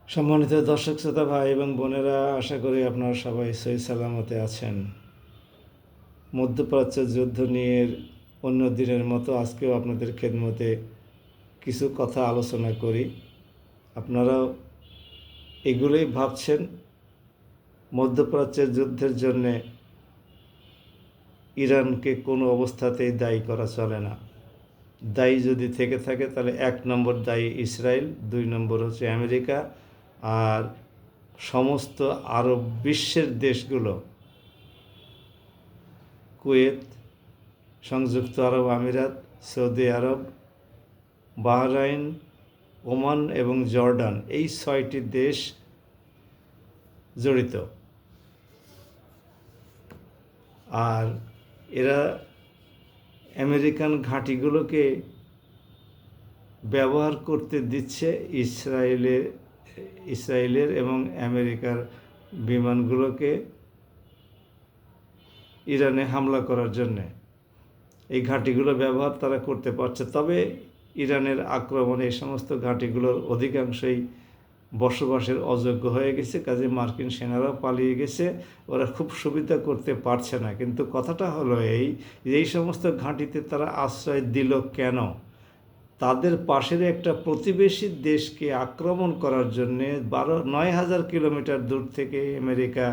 সম্মানিত দর্শক শ্রোতা ভাই এবং বোনেরা, আশা করি আপনারা সবাই সহি সালামতে আছেন। মধ্যপ্রাচ্যের যুদ্ধ নিয়ে অন্য দিনের মতো আজকেও আপনাদের খেদমতে কিছু কথা আলোচনা করি। আপনারাও এগুলোই ভাবছেন। মধ্যপ্রাচ্যের যুদ্ধের জন্যে ইরানকে কোনো অবস্থাতেই দায়ী করা চলে না। দায়ী যদি থেকে থাকে তাহলে 1 নম্বর দায়ী ইসরায়েল, 2 নম্বর হচ্ছে আমেরিকা, আর সমস্ত আরব বিশ্বের দেশগুলো, কুয়েত, সংযুক্ত আরব আমিরাত, সৌদি আরব, বাহরাইন, ওমান এবং জর্ডান, এই 6টি দেশ জড়িত। আর এরা আমেরিকান ঘাঁটিগুলোকে ব্যবহার করতে দিচ্ছে ইসরায়েলের এবং আমেরিকার বিমানগুলোকে ইরানে হামলা করার জন্যে। এই ঘাঁটিগুলো ব্যবহার তারা করতে পারছে, তবে ইরানের আক্রমণে এই সমস্ত ঘাঁটিগুলোর অধিকাংশই বসবাসের অযোগ্য হয়ে গেছে, কাজে মার্কিন সেনারাও পালিয়ে গেছে, ওরা খুব সুবিধা করতে পারছে না। কিন্তু কথাটা হলো এই সমস্ত ঘাঁটিতে তারা আশ্রয় দিল কেন? তাদের পাশের একটা প্রতিবেশী দেশকে আক্রমণ করার জন্যে 9,000 কিলোমিটার দূর থেকে আমেরিকা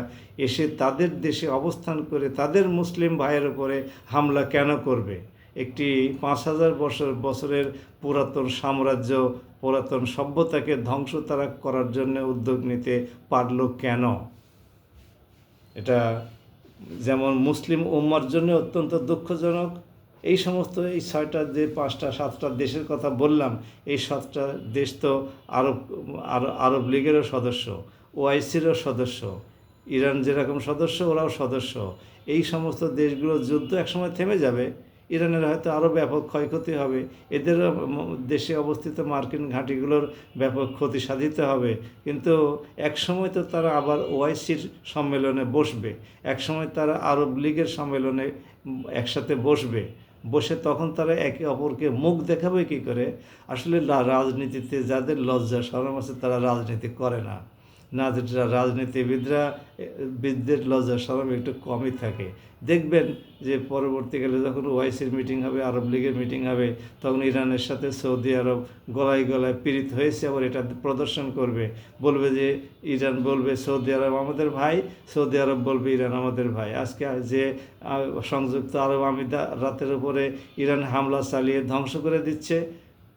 এসে তাদের দেশে অবস্থান করে তাদের মুসলিম ভাইয়ের উপরে হামলা কেন করবে? একটি 5,000 বছরের পুরাতন সাম্রাজ্য, পুরাতন সভ্যতাকে ধ্বংস তারা করার জন্য উদ্যোগ নিতে পারল কেন? এটা যেমন মুসলিম উম্মার জন্য অত্যন্ত দুঃখজনক। এই 6টা যে 5টা 7টা দেশের কথা বললাম, এই 7টা দেশ তো আরব লীগেরও সদস্য, ওআইসিরও সদস্য, ইরান যেরকম সদস্য ওরাও সদস্য। এই সমস্ত দেশগুলোর যুদ্ধ একসময় থেমে যাবে, ইরানের হয়তো আরও ব্যাপক ক্ষয়ক্ষতি হবে, এদের দেশে অবস্থিত মার্কিন ঘাঁটিগুলোর ব্যাপক ক্ষতি সাধিত হবে। কিন্তু একসময় তো তারা আবার ওআইসির সম্মেলনে বসবে, একসময় তারা আরব লীগের সম্মেলনে একসাথে বসে তখন তারা একে অপরকে মুখ দেখাবে কী করে? আসলে রাজনীতিতে যাদের লজ্জা শরম আছে তারা রাজনীতি করে না। রাজনীতিবিদদের লজ্জা শরম একটু কমই থাকে। দেখবেন যে পরবর্তীকালে যখন ওআইসির মিটিং হবে, আরব লীগের মিটিং হবে, তখন ইরানের সাথে সৌদি আরব গলায় গলায় পীড়িত হয়েছে, আবার এটা প্রদর্শন করবে, বলবে যে ইরান বলবে সৌদি আরব আমাদের ভাই, সৌদি আরব বলবে ইরান আমাদের ভাই। আজকে যে সংযুক্ত আরব আমিরাতের উপরে ইরান হামলা চালিয়ে ধ্বংস করে দিচ্ছে,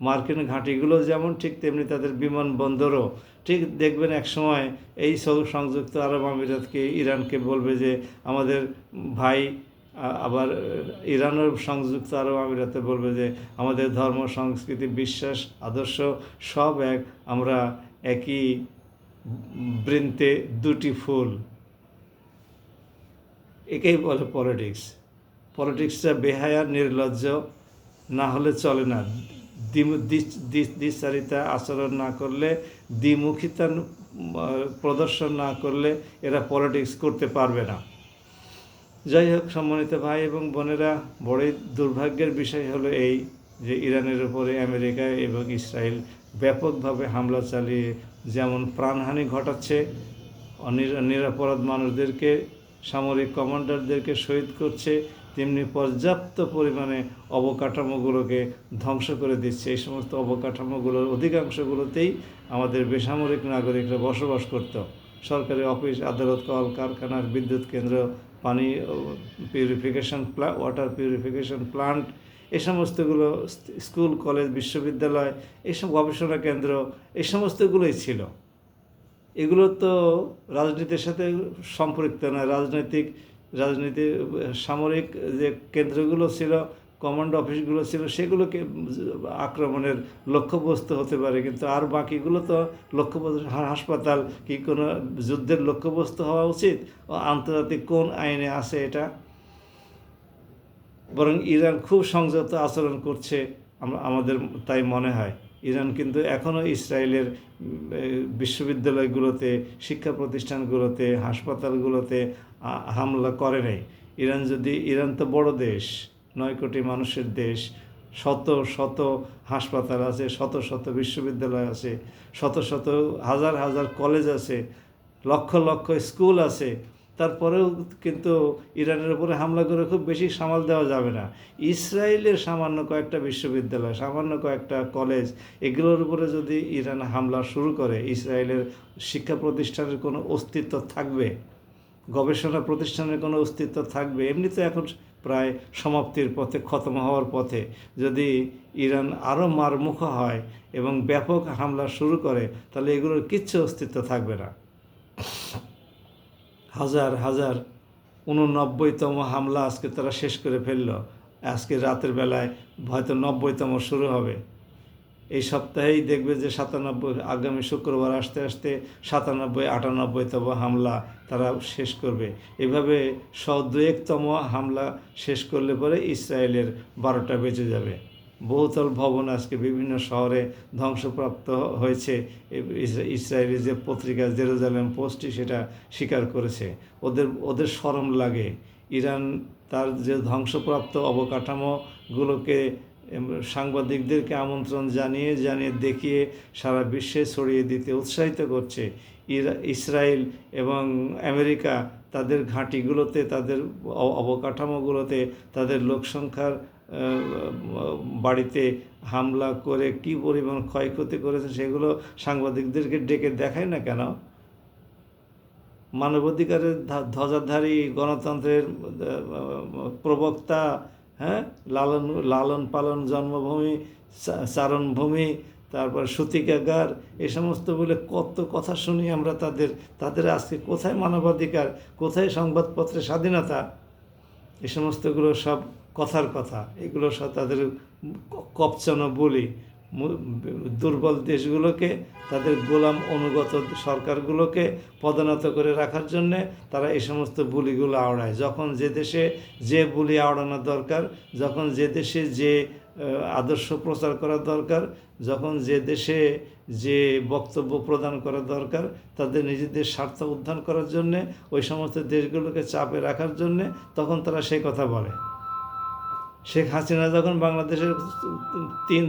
মার্কিন ঘাঁটিগুলো যেমন ঠিক তেমনি তাদের বিমানবন্দরও ঠিক দেখবেন একসময় এই সংযুক্ত আরব আমিরাতকে ইরানকে বলবে যে আমাদের ভাই, আবার ইরানের সংযুক্ত আরব আমিরাতে বলবে যে আমাদের ধর্ম, সংস্কৃতি, বিশ্বাস, আদর্শ সব এক, আমরা একই বৃন্তে দুটি ফুল। একেই বলে পলিটিক্সটা বেহায়া, নির্লজ্জ না হলে চলে না। দ্বিচারিতা আচরণ না করলে, দ্বিমুখিতা প্রদর্শন না করলে এরা পলিটিক্স করতে পারবে না। যাই হোক, সম্মানিত ভাই এবং বোনেরা, বড়ই দুর্ভাগ্যের বিষয় হলো এই যে ইরানের উপরে আমেরিকা এবং ইসরায়েল ব্যাপকভাবে হামলা চালিয়ে যেমন প্রাণহানি ঘটাচ্ছে, নিরপরাধ মানুষদেরকে, সামরিক কমান্ডারদেরকে শহীদ করছে, তেমনি পর্যাপ্ত পরিমাণে অবকাঠামোগুলোকে ধ্বংস করে দিচ্ছে। এই সমস্ত অবকাঠামোগুলোর অধিকাংশগুলোতেই আমাদের বেসামরিক নাগরিকরা বসবাস করত। সরকারি অফিস, আদালত, কল কারখানার, বিদ্যুৎ কেন্দ্র, পানি পিউরিফিকেশন ওয়াটার পিউরিফিকেশন প্লান্ট, এই সমস্তগুলো, স্কুল, কলেজ, বিশ্ববিদ্যালয়, এইসব গবেষণা কেন্দ্র, এই সমস্তগুলোই ছিল। এগুলো তো রাজনীতির সাথে সম্পৃক্ত নয়। রাজনীতি সামরিক যে কেন্দ্রগুলো ছিল, কমান্ড অফিসগুলো ছিল, সেগুলোকে আক্রমণের লক্ষ্যবস্তু হতে পারে, কিন্তু আর বাকিগুলো তো লক্ষ্যবস্তু, হাসপাতাল কি কোনো যুদ্ধের লক্ষ্যবস্তু হওয়া উচিত? ও আন্তর্জাতিক কোন আইনে আছে এটা? বরং ইরান খুব সংযত আচরণ করছে আমাদের তাই মনে হয়। ইরান কিন্তু এখনও ইসরায়েলের বিশ্ববিদ্যালয়গুলোতে, শিক্ষা প্রতিষ্ঠানগুলোতে, হাসপাতালগুলোতে হামলা করে নাই। ইরান তো বড় দেশ, 9 কোটি মানুষের দেশ, শত শত হাসপাতাল আছে, শত শত বিশ্ববিদ্যালয় আছে, শত শত হাজার হাজার কলেজ আছে, লক্ষ লক্ষ স্কুল আছে। তারপরেও কিন্তু ইরানের উপরে হামলা করে খুব বেশি সামাল দেওয়া যাবে না। ইসরায়েলের সামান্য কয়েকটা বিশ্ববিদ্যালয়, সামান্য কয়েকটা কলেজ, এগুলোর উপরে যদি ইরান হামলা শুরু করে, ইসরায়েলের শিক্ষা প্রতিষ্ঠানের কোনো অস্তিত্ব থাকবে? গবেষণা প্রতিষ্ঠানের কোনো অস্তিত্ব থাকবে? এমনিতে এখন প্রায় সমাপ্তির পথে, খতম হওয়ার পথে। যদি ইরান আরও মারমুখ হয় এবং ব্যাপক হামলা শুরু করে, তাহলে এগুলোর কিচ্ছু অস্তিত্ব থাকবে না। হাজার হাজার 89তম হামলা আজকে তারা শেষ করে ফেলল। আজকে রাতের বেলায় হয়তো 90তম শুরু হবে। এই সপ্তাহেই দেখবে যে 97, আগামী শুক্রবার আসতে আসতে 97, 98তম হামলা তারা শেষ করবে। এভাবে 102তম হামলা শেষ করলে পরে ইসরায়েলের 12টা বেজে যাবে। বহুতল ভবন আজকে বিভিন্ন শহরে ধ্বংসপ্রাপ্ত হয়েছে। ইসরায়েলি যে পত্রিকা জেরুজালেম পোস্টই সেটা স্বীকার করেছে। ওদের শরম লাগে। ইরান তার যে ধ্বংসপ্রাপ্ত অবকাঠামোগুলোকে সাংবাদিকদেরকে আমন্ত্রণ জানিয়ে দেখিয়ে সারা বিশ্বে ছড়িয়ে দিতে উৎসাহিত করছে। ইসরায়েল এবং আমেরিকা তাদের ঘাঁটিগুলোতে, তাদের অবকাঠামোগুলোতে, তাদের লোকসংখ্যার বাড়িতে হামলা করে কী পরিমাণ ক্ষয়ক্ষতি করেছে সেগুলো সাংবাদিকদেরকে ডেকে দেখায় না কেন? মানবাধিকারের ধ্বজাধারী, গণতন্ত্রের প্রবক্তা, হ্যাঁ, লালন পালন, জন্মভূমি, চারণভূমি, তারপর সূতিকাগার, এ সমস্ত বলে কত কথা শুনি আমরা তাদের আজকে কোথায় মানবাধিকার, কোথায় সংবাদপত্রের স্বাধীনতা? এ সমস্তগুলো সব কথার কথা। এগুলো সব তাদের কপচানো বলি। দুর্বল দেশগুলোকে, তাদের গোলাম অনুগত সরকারগুলোকে পদোন্নত করে রাখার জন্যে তারা এই সমস্ত বুলিগুলো আওড়ায়। যখন যে দেশে যে বুলি আওড়ানো দরকার, যখন যে দেশে যে আদর্শ প্রচার করা দরকার, যখন যে দেশে যে বক্তব্য প্রদান করা দরকার, তাদের নিজেদের স্বার্থ উদ্ধার করার জন্যে, ওই সমস্ত দেশগুলোকে চাপে রাখার জন্যে, তখন তারা সেই কথা বলে। শেখ হাসিনা যখন বাংলাদেশের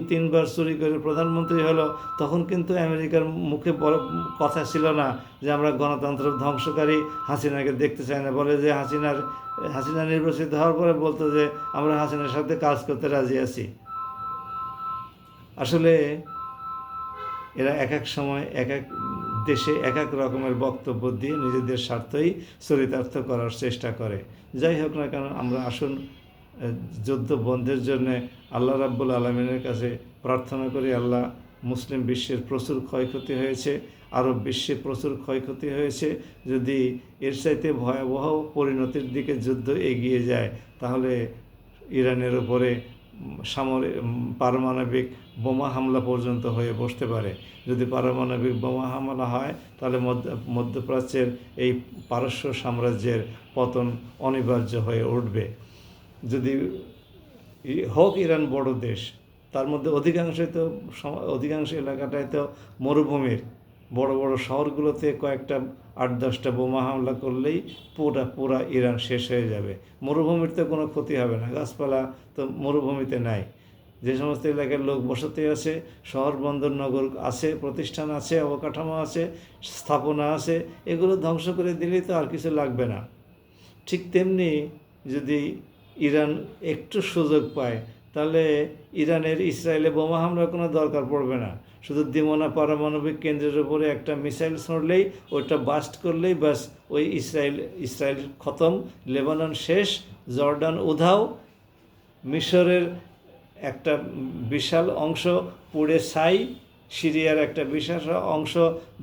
তিনবার চুরি করে প্রধানমন্ত্রী হলো, তখন কিন্তু আমেরিকার মুখে কথা ছিল না যে আমরা গণতন্ত্র ধ্বংসকারী হাসিনাকে দেখতে চাই না। বলে যে হাসিনা নির্বাচিত হওয়ার পরে বলতো যে আমরা হাসিনার সাথে কাজ করতে রাজি আছি। আসলে এরা এক এক সময় এক এক দেশে এক এক রকমের বক্তব্য দিয়ে নিজেদের স্বার্থই চরিতার্থ করার চেষ্টা করে। যাই হোক না কেন, আমরা আসুন যুদ্ধ বন্ধের জন্য আল্লাহ রাব্বুল আলামিনের কাছে প্রার্থনা করি। আল্লাহ, মুসলিম বিশ্বের প্রচুর ক্ষয়ক্ষতি হয়েছে, আরব বিশ্বে প্রচুর ক্ষয়ক্ষতি হয়েছে। যদি এর চাইতে ভয়াবহ পরিণতির দিকে যুদ্ধ এগিয়ে যায়, তাহলে ইরানের উপরে পারমাণবিক বোমা হামলা পর্যন্ত হয়ে বসতে পারে। যদি পারমাণবিক বোমা হামলা হয়, তাহলে মধ্যপ্রাচ্যের এই পারস্য সাম্রাজ্যের পতন অনিবার্য হয়ে উঠবে। যদি হোক ইরান বড় দেশ, তার মধ্যে অধিকাংশ এলাকাটাই তো মরুভূমির। বড় বড় শহরগুলোতে কয়েকটা 8-10টা বোমা হামলা করলেই পুরা ইরান শেষ হয়ে যাবে। মরুভূমির তো কোনো ক্ষতি হবে না, গাছপালা তো মরুভূমিতে নাই। যে সমস্ত এলাকার লোক বসতি আছে, শহর বন্দর নগর আছে, প্রতিষ্ঠান আছে, অবকাঠামো আছে, স্থাপনা আছে, এগুলো ধ্বংস করে দিলেই তো আর কিছু লাগবে না। ঠিক তেমনি যদি ইরান একটু সুযোগ পায়, তাহলে ইরানের ইসরায়েলে বোমা হামলার কোনো দরকার পড়বে না। শুধু দিমোনা পারমাণবিক কেন্দ্রের উপরে একটা মিসাইল ছড়লেই, ওইটা বাস্ট করলেই ব্যাস ওই ইসরায়েল খতম, লেবানন শেষ, জর্ডান উধাও, মিশরের একটা বিশাল অংশ পুড়ে ছাই, সিরিয়ার একটা বিশাল অংশ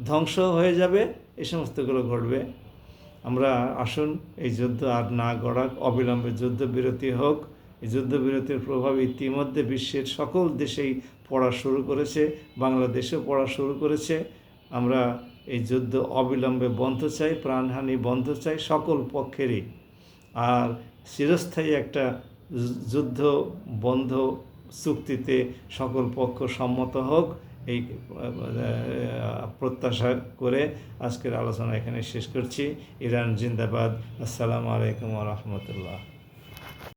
ধ্বংস হয়ে যাবে। এই সমস্তগুলো ঘটবে। আমরা আসুন এই যুদ্ধ আর না গড়াক, অবিলম্বে যুদ্ধবিরতি হোক। এই যুদ্ধবিরতির প্রভাব ইতিমধ্যে বিশ্বের সকল দেশেই পড়া শুরু করেছে, বাংলাদেশেও পড়া শুরু করেছে। আমরা এই যুদ্ধ অবিলম্বে বন্ধ চাই, প্রাণহানি বন্ধ চাই সকল পক্ষেরই। আর চিরস্থায়ী একটা যুদ্ধ বন্ধ চুক্তিতে সকল পক্ষ সম্মত হোক, এই প্রত্যাশা করে আজকের আলোচনা এখানে শেষ করছি। ইরান জিন্দাবাদ। আসসালামু আলাইকুম ওয়া রাহমাতুল্লাহ।